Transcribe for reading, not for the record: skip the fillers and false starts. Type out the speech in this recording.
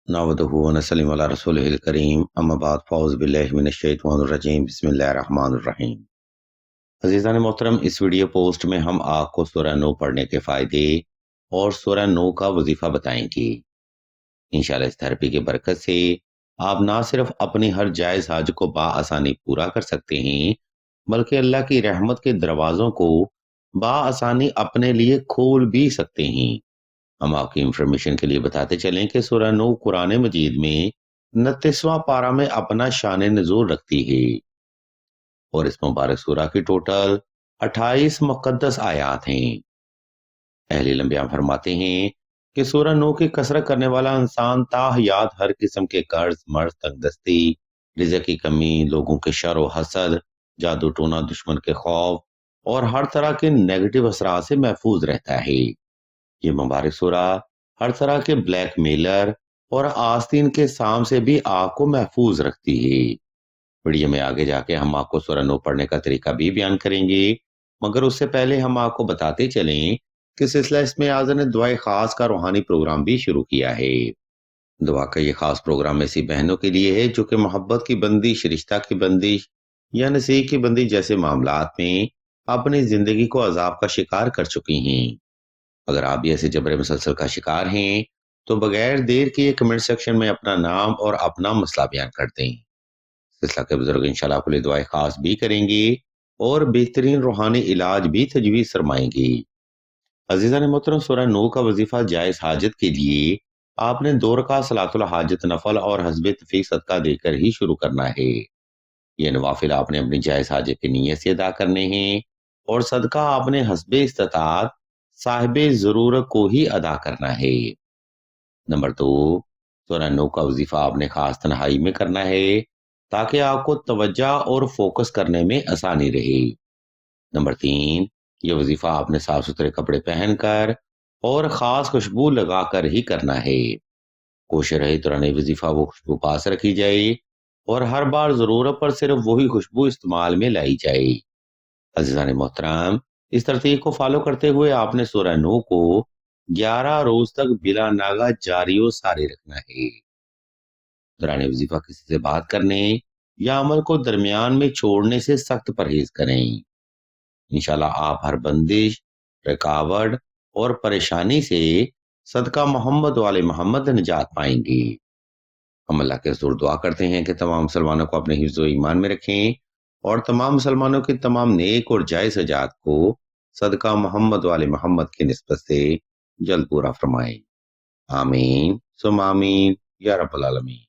नहमदुहु व नसल्लिमु अला रसूलिहिल करीम अम्मा बाद फ़अऊज़ु बिल्लाहि मिनश शैतानिर रजीम बिस्मिल्लाहिर रहमानिर रहीम। अज़ीज़ान मोहतरम, इस वीडियो पोस्ट में हम आपको सूरह नूह पढ़ने के फ़ायदे और सूरह नूह का वजीफ़ा बताएंगे। इंशाअल्लाह इस थेरेपी की बरकत से आप ना सिर्फ अपनी हर जायज़ हाज को बआसानी पूरा कर सकते हैं, बल्कि अल्लाह की रहमत के दरवाज़ों को बआसानी अपने लिए खोल भी सकते हैं। हम आपकी इंफॉर्मेशन के लिए बताते चलें कि सूरह नूह कुरान मजीद में 29वां पारा में अपना शान नुज़ूल रखती है और इस मुबारक सूरह की टोटल 28 मुक़द्दस आयात हैं। अहले इल्म बयान फरमाते हैं कि सूरह नूह की कसरत करने वाला इंसान ताहयात हर किस्म के कर्ज, मर्ज, तंगदस्ती, रिज़्क़ की कमी, लोगों के शर व हसद, जादू टोना, दुश्मन के खौफ और हर तरह के नेगेटिव असरात से महफूज रहता है। ये मुबारक सूरह हर तरह के ब्लैकमेलर और आस्तीन के साम से भी आपको महफूज रखती है। वीडियो में आगे जाके हम आपको सूरह नूह पढ़ने का तरीका भी बयान करेंगे, मगर उससे पहले हम आपको बताते चलें कि सिलसिला इसमें आज़ा ने दुआए खास का रूहानी प्रोग्राम भी शुरू किया है। दुआ का ये खास प्रोग्राम ऐसी बहनों के लिए है जो कि मोहब्बत की बंदिश, रिश्ता की बंदिश या नसीब की बंदिश जैसे मामलात में अपनी जिंदगी को अजाब का शिकार कर चुकी हैं। अगर आप भी ऐसे जबरे मुसलसल का शिकार हैं, तो बगैर देर किए कमेंट सेक्शन में अपना नाम और अपना मसला बयान कर दें। सिलसिला के बुजुर्ग इंशाल्लाह आपके लिए दुआएं खास भी करेंगे और बेहतरीन रूहानी इलाज भी तजवीज़ फरमाएंगे। अज़ीज़ान मोहतरम, सूरह नूह का वजीफा जायज़ हाजत के लिए आपने 2 रकात सलातुल हाजत नफल और हस्बे तौफीक सदका देकर ही शुरू करना है। ये नवाफिल आपने अपनी जायज़ हाजत की नीयत से अदा करने हैं और सदका आपने हस्बे इस्तात साहिबे ज़रूरत को ही अदा करना है। नंबर 2, सूरह नूह का वजीफा आपने खास तन्हाई में करना है ताकि आपको तवज्जो और फोकस करने में आसानी रहे। नंबर 3, ये वजीफा आपने साफ सुथरे कपड़े पहनकर और खास खुशबू लगाकर ही करना है। कोशिश रहे दौरान वजीफा वो खुशबू पास रखी जाए और हर बार जरूरत पर सिर्फ वही खुशबू इस्तेमाल में लाई जाए। अज़ीज़ान मोहतरम, इस तरतीब को फॉलो करते हुए आपने सूरह नूह को 11 रोज तक बिला नागा जारी और सारी रखना है। दौरान वजीफा किसी से बात करने या अमल को दरमियान में छोड़ने से सख्त परहेज करें। इंशाल्लाह आप हर बंदिश, रुकावट और परेशानी से सदका मोहम्मद वाले मोहम्मद निजात पाएंगे। हम अल्लाह के हुज़ूर दुआ करते हैं कि तमाम मुसलमानों को अपने हिफ्ज़ व ईमान में रखें और तमाम मुसलमानों की तमाम नेक और जायज़ हजात को सदका मोहम्मद वाले मोहम्मद की निस्बत से जल्द पूरा फरमाएं। आमीन सुम आमीन या रब्बल आलमीन।